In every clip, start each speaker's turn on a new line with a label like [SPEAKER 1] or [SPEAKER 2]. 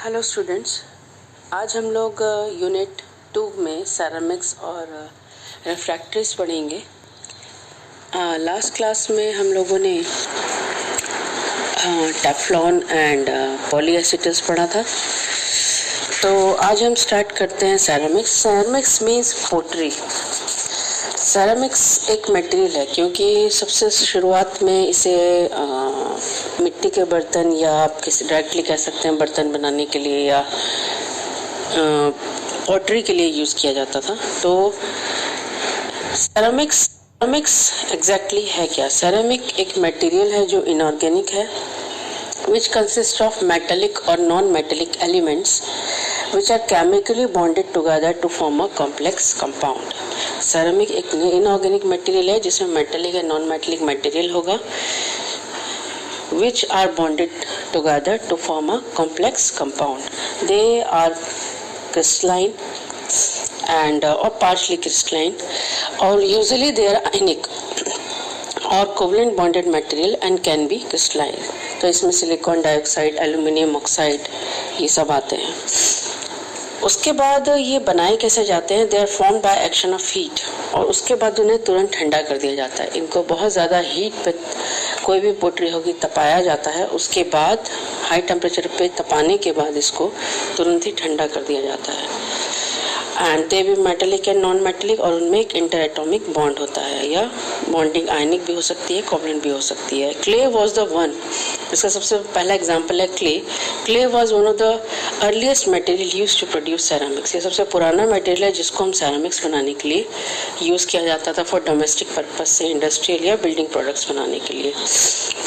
[SPEAKER 1] Hello students, आज हम लोग यूनिट 2 में सेरामिक्स और रिफ्रैक्टरीज पढ़ेंगे। लास्ट क्लास में हम लोगों ने टेफ्लॉन एंड पॉलीएसिटस पढ़ा था। तो आज हम स्टार्ट करते हैं सेरामिक्स। सेरामिक्स मीन्स पोटरी। सेरामिक्स एक मटेरियल है क्योंकि सबसे शुरुआत में इसे मिट्टी के बर्तन या आप किसी डायरेक्टली कह सकते हैं बर्तन बनाने के लिए या पॉटरी के लिए यूज़ किया जाता था। तो सेरामिक्स एग्जैक्टली है क्या? सेरामिक एक मटेरियल है जो इनऑर्गेनिक है, which consists of metallic or non-metallic elements which are chemically bonded together to form a complex compound. Ceramic एक इनऑर्गेनिक मटेरियल है जिसमें मेटेलिक या नॉन मेटेलिक मटेरियल होगा which are bonded together to form a complex compound. They are crystalline and or partially crystalline or usually they are ionic or covalent bonded material and can be crystalline. तो इसमें silicon dioxide, aluminium oxide ये सब आते हैं। उसके बाद ये बनाए कैसे जाते हैं? They are formed by action of heat, और उसके बाद उन्हें तुरंत ठंडा कर दिया जाता है। इनको बहुत ज़्यादा हीट पे कोई भी पोटरी होगी तपाया जाता है, उसके बाद हाई टेम्परेचर पे तपाने के बाद इसको तुरंत ही ठंडा कर दिया जाता है। एंड दे भी मेटेलिक एंड नॉन मेटेलिक, और उनमें एक इंटर एटॉमिक बॉन्ड होता है या बॉन्डिंग आयनिक भी हो सकती है, कोवलेंट भी हो सकती है। क्ले वॉज द वन, इसका सबसे पहला एग्जाम्पल है clay. Clay was one of the earliest material use to produce ceramics. ये सबसे पुराना मटेरियल है जिसको हम सेरामिक्स बनाने के लिए यूज़ किया जाता था फॉर डोमेस्टिक पर्पज से, इंडस्ट्रियल या बिल्डिंग प्रोडक्ट्स बनाने के लिए।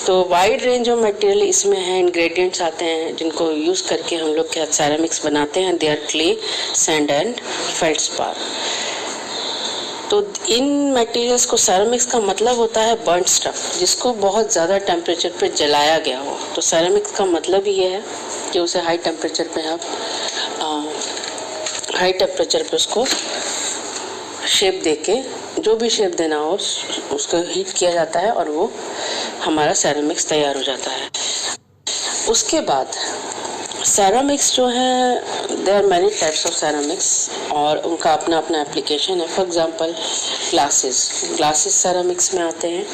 [SPEAKER 1] तो वाइड रेंज ऑफ मटेरियल इसमें है, इंग्रेडिएंट्स आते हैं जिनको यूज़ करके हम लोग क्या सेरामिक्स बनाते हैं। They are clay, sand and feldspar. तो इन मटेरियल्स को सेरामिक्स का मतलब होता है बर्न्ड स्टफ, जिसको बहुत ज़्यादा टेम्परेचर पे जलाया गया हो। तो सेरामिक्स का मतलब ही ये है कि उसे हाई टेम्परेचर पे आप हाई टेम्परेचर पे उसको शेप देके, जो भी शेप देना हो उसको हीट किया जाता है और वो हमारा सेरामिक्स तैयार हो जाता है। उसके बाद सेरामिक्स जो है, there are many types of ceramics और उनका अपना अपना एप्लीकेशन है। फॉर एग्जांपल ग्लासेस सेरामिक्स में आते हैं।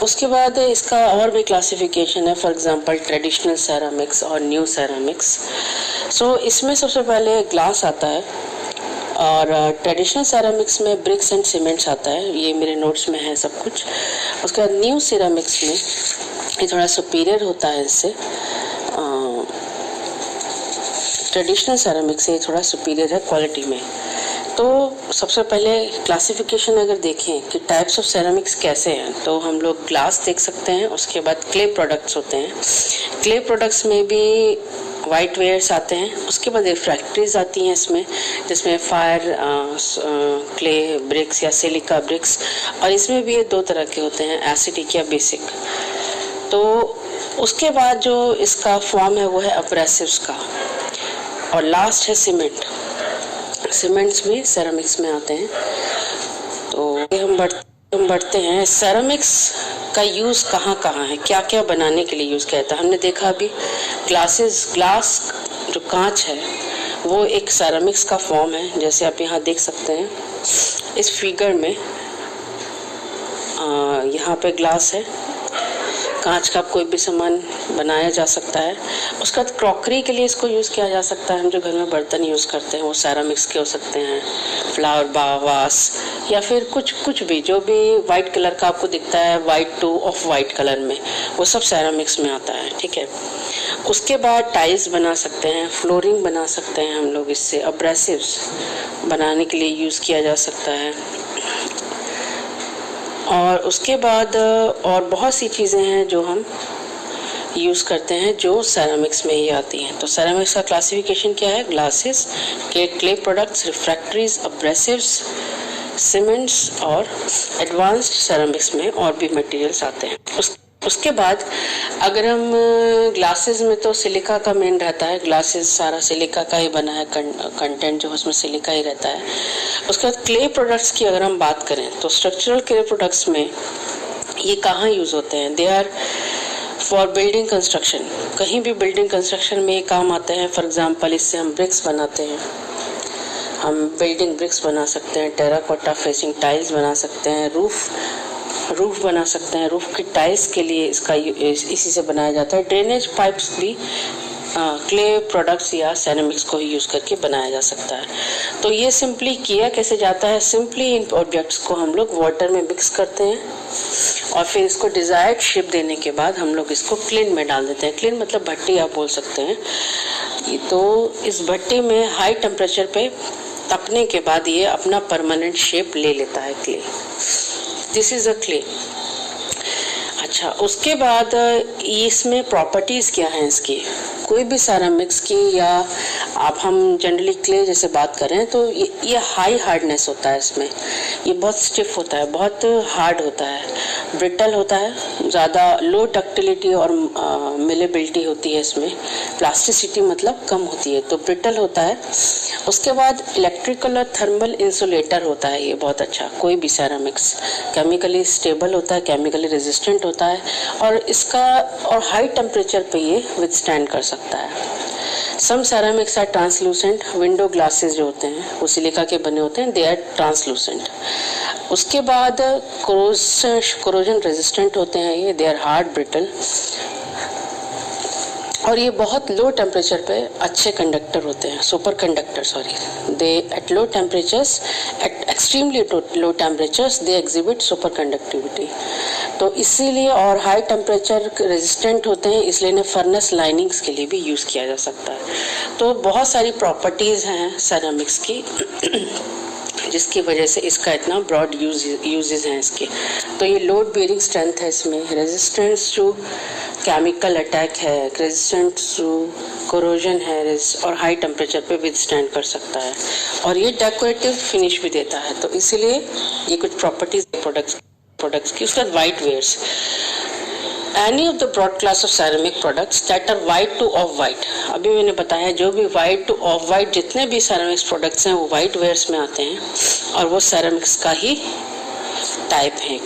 [SPEAKER 1] उसके बाद इसका और भी क्लासिफिकेशन है, फॉर एग्जांपल ट्रेडिशनल सेरामिक्स और न्यू सेरामिक्स। सो इसमें सबसे पहले ग्लास आता है, और ट्रेडिशनल सेरामिक्स में ब्रिक्स एंड सीमेंट्स आता है। ये मेरे नोट्स में है सब कुछ। उसके बाद न्यू सेरामिक्स में ये थोड़ा सुपीरियर होता है इससे, ट्रेडिशनल सेरामिक से थोड़ा सुपीरियर है क्वालिटी में। तो सबसे पहले क्लासिफिकेशन अगर देखें कि टाइप्स ऑफ सेरामिक्स कैसे हैं, तो हम लोग ग्लास देख सकते हैं। उसके बाद क्ले प्रोडक्ट्स होते हैं। क्ले प्रोडक्ट्स में भी वाइट वेयर्स आते हैं। उसके बाद रिफ्रैक्टरीज आती हैं इसमें, जिसमें फायर क्ले ब्रिक्स या सिलिका ब्रिक्स, और इसमें भी ये दो तरह के होते हैं, एसिडिक या बेसिक। तो उसके बाद जो इसका फॉर्म है वो है अब्रेसिव्स का, और लास्ट है सीमेंट। सीमेंट्स भी सेरामिक्स में आते हैं। तो हम बढ़ते हैं। सेरामिक्स का यूज़ कहाँ कहाँ है, क्या क्या बनाने के लिए यूज़ किया जाता है। हमने देखा अभी ग्लास जो कांच है वो एक सेरामिक्स का फॉर्म है, जैसे आप यहाँ देख सकते हैं इस फिगर में। यहाँ पे ग्लास है, कांच का कोई भी सामान बनाया जा सकता है। उसके बाद क्रॉकरी के लिए इसको यूज़ किया जा सकता है। हम जो घर में बर्तन यूज़ करते हैं वो सेरामिक्स के हो सकते हैं, फ्लावर वास, या फिर कुछ भी जो भी वाइट कलर का आपको दिखता है, white to off white colour में, वो सब सेरामिक्स में आता है। ठीक है। उसके बाद टाइल्स बना सकते हैं, फ्लोरिंग बना सकते हैं हम लोग इससे। अब्रेसिव्स बनाने के लिए यूज़ किया जा सकता है। और उसके बाद और बहुत सी चीज़ें हैं जो हम यूज़ करते हैं जो सेरामिक्स में ही आती हैं। तो सेरामिक्स का क्लासिफिकेशन क्या है? Glasses, clay products, refractories, abrasives, cements, और एडवांस्ड सेरामिक्स में और भी मटेरियल्स आते हैं। उसके बाद अगर हम ग्लासेस में, तो सिलिका का मेन रहता है। ग्लासेस सारा सिलिका का ही बना है, कंटेंट जो उसमें सिलिका ही रहता है। उसके बाद क्ले प्रोडक्ट्स की अगर हम बात करें, तो स्ट्रक्चरल क्ले प्रोडक्ट्स में ये कहाँ यूज़ होते हैं? They are for building construction, कहीं भी बिल्डिंग कंस्ट्रक्शन में ये काम आते हैं। फॉर एग्जांपल इससे हम ब्रिक्स बनाते हैं, हम बिल्डिंग ब्रिक्स बना सकते हैं, टेराकोटा फेसिंग टाइल्स बना सकते हैं, रूफ बना सकते हैं। रूफ की टाइल्स के लिए इसका इसी से बनाया जाता है। ड्रेनेज पाइप्स भी क्ले प्रोडक्ट्स या सेरेमिक्स को ही यूज करके बनाया जा सकता है। तो ये सिंपली किया कैसे जाता है, सिंपली इन ऑब्जेक्ट्स को हम लोग वाटर में मिक्स करते हैं और फिर इसको डिजायर्ड शेप देने के बाद हम लोग इसको क्लिन में डाल देते हैं। क्लिन मतलब भट्टी आप बोल सकते हैं। तो इस भट्टी में हाई टेम्परेचर पे तपने के बाद ये अपना परमानेंट शेप ले लेता है clay. This is a clay. अच्छा, उसके बाद इसमें प्रॉपर्टीज क्या हैं इसकी, कोई भी सेरामिक्स की या आप हम जनरली क्ले जैसे बात करें तो ये हाई हार्डनेस होता है इसमें, ये बहुत स्टिफ होता है, बहुत हार्ड होता है, ब्रिटल होता है, ज़्यादा लो डक्टिलिटी और मिलेबिलिटी होती है इसमें, प्लास्टिसिटी मतलब कम होती है, तो ब्रिटल होता है। उसके बाद इलेक्ट्रिकल और थर्मल इंसुलेटर होता है ये बहुत अच्छा। कोई भी सेरामिक्स केमिकली स्टेबल होता है, केमिकली रेजिस्टेंट होता है और इसका और हाई टेम्परेचर पे ये विथस्टैंड कर सकता है। Some ceramics are translucent, window glasses जो होते हैं वो सिलिका के बने होते हैं, दे आर ट्रांसलूसेंट। उसके बाद कोरोजन रेजिस्टेंट होते हैं ये, दे आर हार्ड ब्रिटल और ये बहुत लो टेम्परेचर पे अच्छे कंडक्टर होते हैं, super conductor sorry. They at low temperatures, at extremely low temperatures they exhibit super conductivity. तो इसीलिए और हाई टेम्परेचर रेजिस्टेंट होते हैं, इसलिए इन्हें फर्नेस लाइनिंग्स के लिए भी यूज किया जा सकता है। तो बहुत सारी प्रॉपर्टीज हैं सेरामिक्स की जिसकी वजह से इसका इतना ब्रॉड यूजेस हैं इसके। तो ये लोड बेयरिंग स्ट्रेंथ है इसमें, रेजिस्टेंस टू केमिकल अटैक है, रेजिस्टेंस टू कोरोजन है और हाई टेम्परेचर पे विथस्टैंड कर सकता है और ये डेकोरेटिव फिनिश भी देता है। तो इसीलिए ये कुछ प्रॉपर्टीज प्रोडक्ट्स की। उसके बाद white wares, any of the broad class of ceramic products that are white to off white. अभी मैंने बताया जो भी वाइट टू ऑफ वाइट जितने भी सेरेमिक्स प्रोडक्ट्स हैं वो वाइट वेयर्स में आते हैं और वो सेरेमिक्स का ही टाइप है।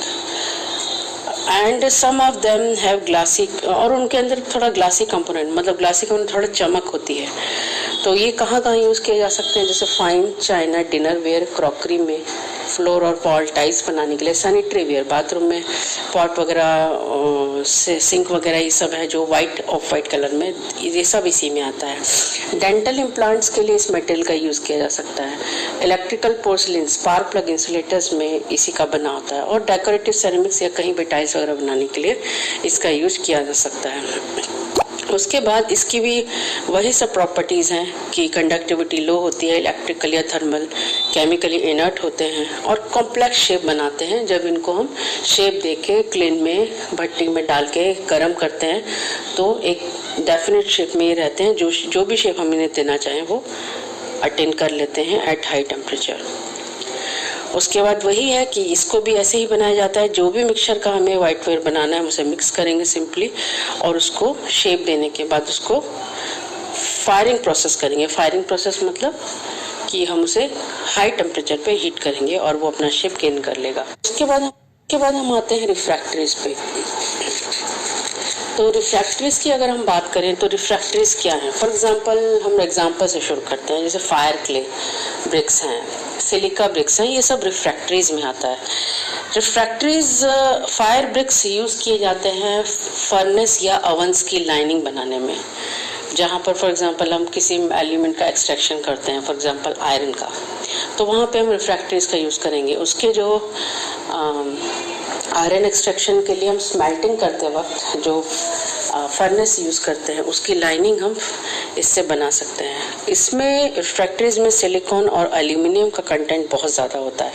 [SPEAKER 1] And some of them have glassy, और उनके अंदर थोड़ा ग्लासी कंपोनेंट, मतलब ग्लासी कंपोनेंट थोड़ा चमक होती है। तो ये कहाँ कहाँ यूज किए जा सकते हैं, जैसे fine china dinner ware, crockery में, फ्लोर और वॉल टाइल्स बनाने के लिए, सैनिटरी वेयर बाथरूम में पॉट वगैरह, सिंक वगैरह, ये सब है जो वाइट ऑफ वाइट कलर में, ये सब इसी में आता है। डेंटल इम्प्लांट्स के लिए इस मटेरियल का यूज किया जा सकता है। Electrical porcelain, spark plug insulators में इसी का बना होता है और डेकोरेटिव सेरेमिक्स या कहीं भी टाइल्स वगैरह बनाने के लिए इसका यूज किया जा सकता है। उसके बाद इसकी भी वही सब प्रॉपर्टीज हैं कि कंडक्टिविटी लो होती है, इलेक्ट्रिकल या थर्मल, केमिकली इनर्ट होते हैं और कॉम्प्लेक्स शेप बनाते हैं। जब इनको हम शेप देके क्लिन में भट्टी में डाल के गर्म करते हैं तो एक डेफिनेट शेप में ये रहते हैं, जो भी शेप हम इन्हें देना चाहें वो अटेन कर लेते हैं एट हाई टेम्परेचर। उसके बाद वही है कि इसको भी ऐसे ही बनाया जाता है। जो भी मिक्सचर का हमें व्हाइट वेयर बनाना है उसे मिक्स करेंगे सिंपली और उसको शेप देने के बाद उसको फायरिंग प्रोसेस करेंगे। फायरिंग प्रोसेस मतलब कि हम उसे हाई टेम्परेचर पे हीट करेंगे और वो अपना शेप गेन कर लेगा। उसके बाद हम आते हैं रिफ्रैक्टरीज पे। तो रिफ्रैक्टरीज की अगर हम बात करें तो रिफ्रैक्टरीज क्या है, फॉर एग्जांपल हम एग्जांपल से शुरू करते हैं। जैसे फायर क्ले ब्रिक्स हैं, सिलिका ब्रिक्स हैं, ये सब रिफ्रैक्टरीज में आता है। रिफ्रैक्टरीज फायर ब्रिक्स यूज किए जाते हैं फर्नेस या ओवंस की लाइनिंग बनाने में, जहाँ पर फॉर एग्जांपल हम किसी एलिमेंट का एक्सट्रैक्शन करते हैं, फॉर एग्जांपल आयरन का, तो वहाँ पे हम रिफ्रैक्टरीज का यूज करेंगे। उसके जो आयरन एक्सट्रैक्शन के लिए हम स्मेल्टिंग करते वक्त जो फर्नेस यूज करते हैं उसकी लाइनिंग हम इससे बना सकते हैं। इसमें रिफ्रैक्टरीज में सिलिकॉन और एल्यूमिनियम का कंटेंट बहुत ज़्यादा होता है।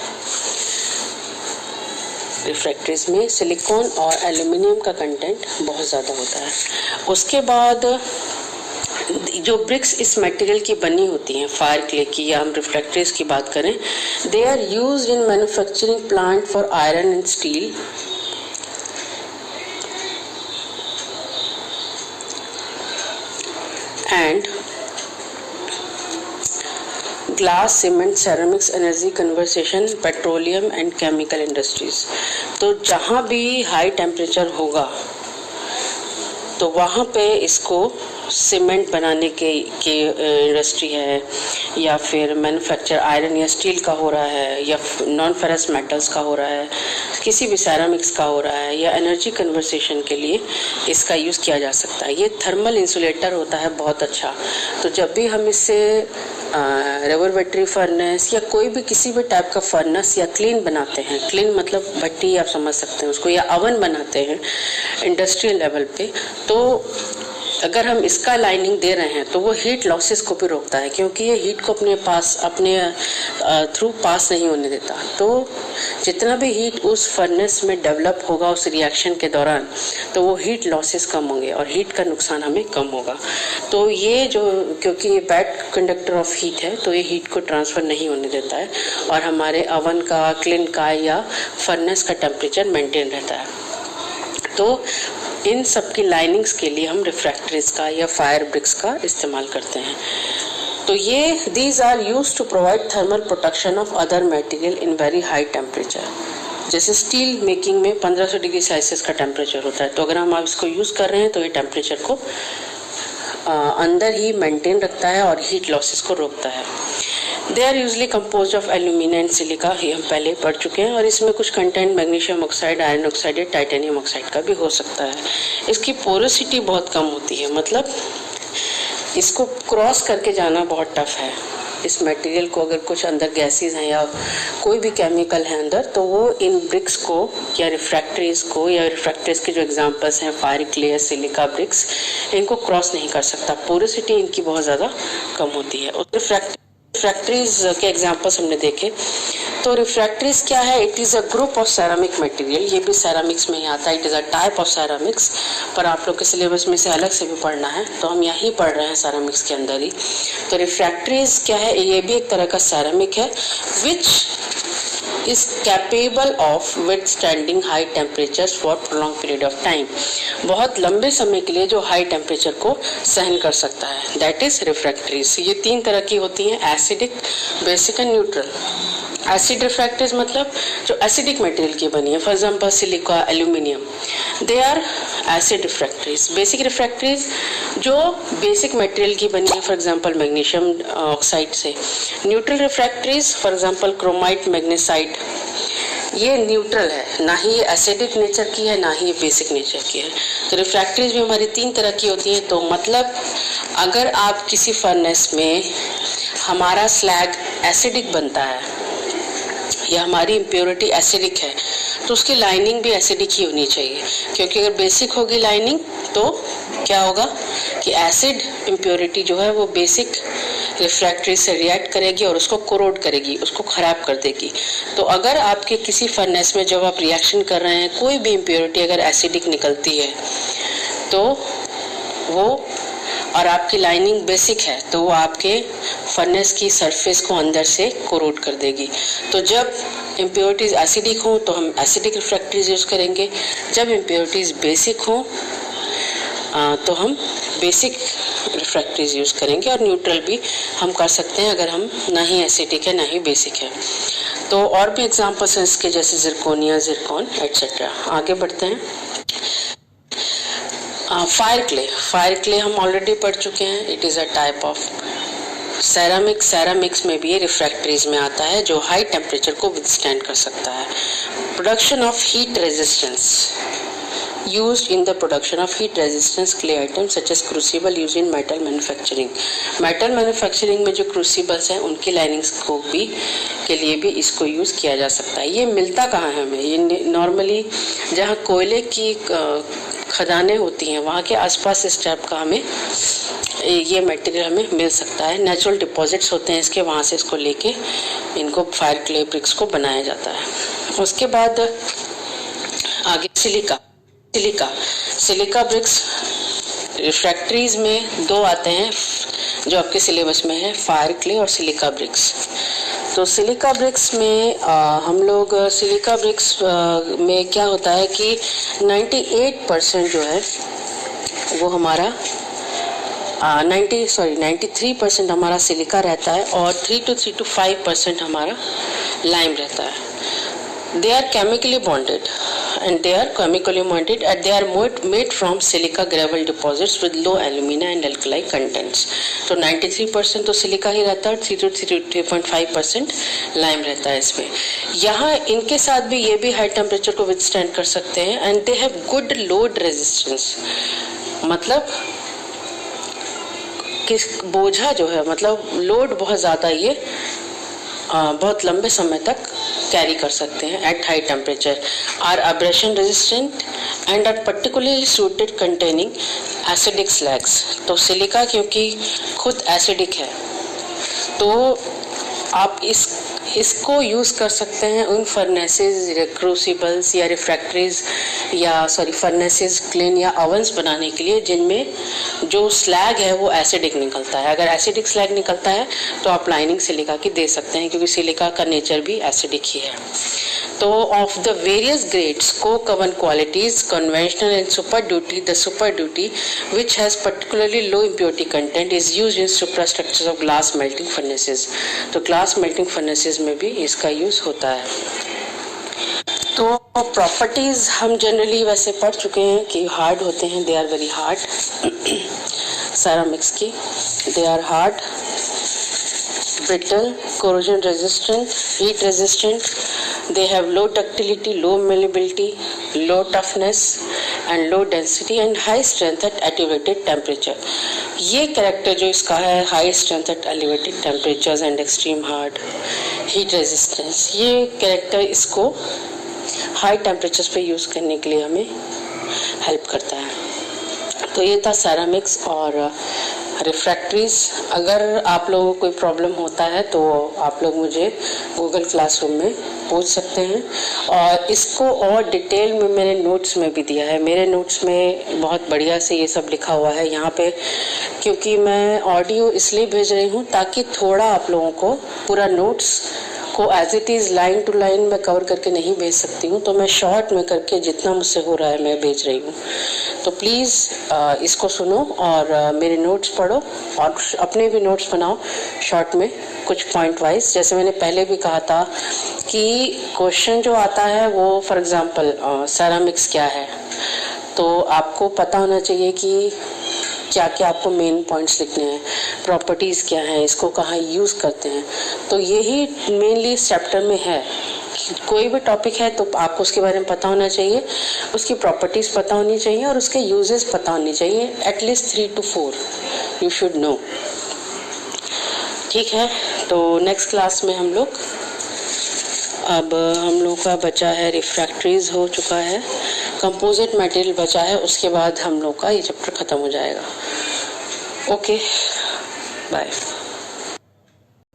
[SPEAKER 1] रिफ्रैक्टरीज में सिलिकॉन और एल्यूमिनियम का कंटेंट बहुत ज़्यादा होता है। उसके बाद जो ब्रिक्स इस मटेरियल की बनी होती हैं, फायर क्ले की या हम रिफ्रैक्टरीज की बात करें, they are used in manufacturing plant for iron and steel and glass, cement, ceramics, energy conversation, petroleum and chemical industries. तो जहाँ भी हाई टेम्परेचर होगा तो वहाँ पे इसको सीमेंट बनाने के इंडस्ट्री है, या फिर मैन्युफैक्चर आयरन या स्टील का हो रहा है, या नॉन फेरस मेटल्स का हो रहा है, किसी भी सेरामिक्स का हो रहा है, या एनर्जी कन्वर्सेशन के लिए इसका यूज़ किया जा सकता है। ये थर्मल इंसुलेटर होता है बहुत अच्छा। तो जब भी हम इससे रेवरबेटरी फर्नेस या कोई भी किसी भी टाइप का फर्नेस या क्लीन बनाते हैं, क्लीन मतलब भट्टी आप समझ सकते हैं उसको, या अवन बनाते हैं इंडस्ट्रियल लेवल पे, तो अगर हम इसका लाइनिंग दे रहे हैं तो वो हीट लॉसेस को भी रोकता है, क्योंकि ये हीट को अपने थ्रू पास नहीं होने देता। तो जितना भी हीट उस फर्नेस में डेवलप होगा उस रिएक्शन के दौरान, तो वो हीट लॉसेस कम होंगे और हीट का नुकसान हमें कम होगा। तो ये जो, क्योंकि ये बैड कंडक्टर ऑफ हीट है, तो ये हीट को ट्रांसफर नहीं होने देता है और हमारे अवन का, क्लीन का या फर्नेस का टेम्परेचर मेंटेन रहता है। तो इन सब की लाइनिंग्स के लिए हम रिफ्रैक्टरीज का या फायर ब्रिक्स का इस्तेमाल करते हैं। तो ये these are used to provide thermal protection of other material in very high temperature. जैसे स्टील मेकिंग में 1500 डिग्री सेल्सियस का टेम्परेचर होता है, तो अगर हम इसको यूज कर रहे हैं तो ये टेम्परेचर को अंदर ही मेंटेन रखता है और हीट लॉसेस को रोकता है। They are usually compose of aluminium and silica, ये हम पहले पढ़ चुके हैं, और इसमें कुछ content magnesium oxide, iron oxide या टाइटेनियम ऑक्साइड का भी हो सकता है। इसकी पोरोसिटी बहुत कम होती है, मतलब इसको क्रॉस करके जाना बहुत टफ है। इस मटेरियल को अगर कुछ अंदर गैसेस हैं या कोई भी केमिकल है अंदर, तो वो इन ब्रिक्स को या रिफ्रैक्टरीज को, या रिफ्रैक्टरीज के जो एग्जांपल्स हैं फायर क्ले, सिलिका ब्रिक्स, इनको क्रॉस नहीं कर सकता। पोरोसिटी इनकी बहुत ज़्यादा कम होती है। रिफ्रैक्टरीज के एग्जांपल्स हमने देखे। तो रिफ्रैक्टरीज क्या है? It is a group of ceramic material, ये भी सेरामिक्स में ही आता है। It is a type of ceramics, पर आप लोग के सिलेबस में से अलग से भी पढ़ना है, तो हम यहीं पढ़ रहे हैं सेरामिक्स के अंदर ही। तो रिफ्रैक्टरीज क्या है? ये भी एक तरह का सेरामिक है विच is capable of withstanding high temperatures for prolonged period of time। बहुत लंबे समय के लिए जो हाई टेम्परेचर को सहन कर सकता है, दैट इज रिफ्रैक्टरीज। ये तीन तरह की होती हैं, acidic, basic and neutral. Acid refractories मतलब जो एसिडिक मटेरियल की बनी है, for example silica, aluminium, they are acid refractories. Basic refractories जो बेसिक मटेरियल की बनी है, फॉर एग्जांपल मैग्नीशियम ऑक्साइड से। Neutral refractories, for example chromite, magnesite, ये न्यूट्रल है, ना ही ये एसिडिक नेचर की है, ना ही ये बेसिक नेचर की है। तो रिफ्रैक्टरीज भी हमारी तीन तरह की होती है। तो मतलब अगर आप किसी फर्नेस में हमारा स्लैग एसिडिक बनता है या हमारी इम्प्योरिटी एसिडिक है, तो उसकी लाइनिंग भी एसिडिक ही होनी चाहिए, क्योंकि अगर बेसिक होगी लाइनिंग तो क्या होगा कि एसिड इम्प्योरिटी जो है वो बेसिक रिफ्रैक्टरी से रिएक्ट करेगी और उसको कोरोड करेगी, उसको खराब कर देगी। तो अगर आपके किसी फर्नेस में जब आप रिएक्शन कर रहे हैं, कोई भी इम्प्योरिटी अगर एसिडिक निकलती है तो वो, और आपकी लाइनिंग बेसिक है, तो वो आपके फर्नेस की सरफेस को अंदर से कोरोड कर देगी। तो जब इम्प्योरिटीज एसिडिक हो तो हम एसिडिक रिफ्रैक्टरीज यूज करेंगे, जब इम्प्योरिटीज बेसिक हो तो हम बेसिक रिफ्रैक्टरीज यूज करेंगे, और न्यूट्रल भी हम कर सकते हैं अगर हम ना ही एसिडिक है ना ही बेसिक है। तो और भी एग्जांपल्स हैं इसके, जैसे जिरकोनिया, जिरकॉन एटसेट्रा। आगे बढ़ते हैं। फायर क्ले हम ऑलरेडी पढ़ चुके हैं। It is a type of ceramic. Ceramics में भी ये रिफ्रैक्टरीज में आता है जो हाई टेम्परेचर को विथस्टैंड कर सकता है। Production of heat resistance, used in the production of heat resistance clay items such as crucible used in metal manufacturing। metal manufacturing में जो crucibles हैं उनकी linings को भी के लिए भी इसको यूज किया जा सकता है। ये मिलता कहाँ है हमें? ये नॉर्मली जहाँ कोयले की खदानें होती हैं वहाँ के आसपास इस टाइप का हमें ये मटेरियल हमें मिल सकता है। नेचुरल डिपॉजिट्स होते हैं इसके, वहाँ से इसको लेके इनको फायर क्ले ब्रिक्स को बनाया जाता है। उसके बाद आगे सिलिका ब्रिक्स। रिफ्रैक्टरीज में दो आते हैं जो आपके सिलेबस में है, फायर क्ले और सिलिका ब्रिक्स। तो सिलिका ब्रिक्स में हम लोग सिलिका ब्रिक्स में क्या होता है कि 98% जो है वो हमारा 93% हमारा सिलिका रहता है और 3 to 5% हमारा लाइम रहता है। They are chemically bonded. and they are chemically bonded and they are made from silica gravel deposits with low alumina and alkali contents. तो 93% तो सिलिका ही रहता है और 3.5% लाइम रहता है इसमें. यहाँ इनके साथ भी ये भी हाई टेम्परेचर को विथस्टैंड कर सकते हैं and they have good load resistance. मतलब किस बोझा जो है मतलब लोड बहुत ज़्यादा ये बहुत लंबे समय तक कैरी कर सकते हैं at high temperature. Are abrasion resistant and are particularly suited containing acidic slags. तो सिलिका क्योंकि खुद एसिडिक है तो आप इसको यूज़ कर सकते हैं उन फर्नेसेस, क्रूसिबल्स या रिफ्रैक्टरीज या फर्नेसेस, क्लेन या ओवन्स बनाने के लिए जिनमें जो स्लैग है वो एसिडिक निकलता है. अगर एसिडिक स्लैग निकलता है तो आप लाइनिंग सिलिका की दे सकते हैं क्योंकि सिलिका का नेचर भी एसिडिक ही है. तो of the various grades, Coke oven qualities, conventional and super duty, the super duty which has particularly low impurity content is used in superstructures of glass melting furnaces. तो glass melting furnaces में भी इसका use होता है. तो properties हम generally वैसे पढ़ चुके हैं कि हार्ड होते हैं, they are very hard. Ceramics की they are hard, brittle, corrosion resistant, heat resistant. They have low ductility, low malleability, low toughness and low density and high strength at elevated temperature. ये character जो इसका है, high strength at elevated temperatures and extreme hard, heat resistance, ये character इसको high temperatures पे use करने के लिए हमें हेल्प करता है. तो ये था सेरामिक्स और रिफ्रैक्टरीज. अगर आप लोगों को कोई प्रॉब्लम होता है तो आप लोग मुझे गूगल क्लासरूम में पूछ सकते हैं और इसको और डिटेल में मैंने नोट्स में भी दिया है. मेरे नोट्स में बहुत बढ़िया से ये सब लिखा हुआ है यहाँ पे, क्योंकि मैं ऑडियो इसलिए भेज रही हूँ ताकि थोड़ा आप लोगों को पूरा नोट्स को as it is line to line में कवर करके नहीं भेज सकती हूँ, तो मैं शॉर्ट में करके जितना मुझसे हो रहा है मैं भेज रही हूँ. तो प्लीज़ इसको सुनो और मेरे नोट्स पढ़ो और अपने भी नोट्स बनाओ शॉर्ट में कुछ पॉइंट वाइज. जैसे मैंने पहले भी कहा था कि क्वेश्चन जो आता है वो फॉर एग्जांपल सेरामिक्स क्या है, तो आपको पता होना चाहिए कि क्या क्या आपको मेन पॉइंट्स लिखने हैं, प्रॉपर्टीज़ क्या हैं, इसको कहाँ यूज़ करते हैं. तो यही मेनली इस चैप्टर में है. कोई भी टॉपिक है तो आपको उसके बारे में पता होना चाहिए, उसकी प्रॉपर्टीज़ पता होनी चाहिए और उसके यूजेस पता होनी चाहिए. At least 3 to 4 you should know. ठीक है, तो नेक्स्ट क्लास में हम लोग का बचा है रिफ्रैक्टरीज हो चुका है, कंपोजिट मटेरियल बचा है, उसके बाद हम लोग का ये चैप्टर खत्म हो जाएगा. Okay, bye.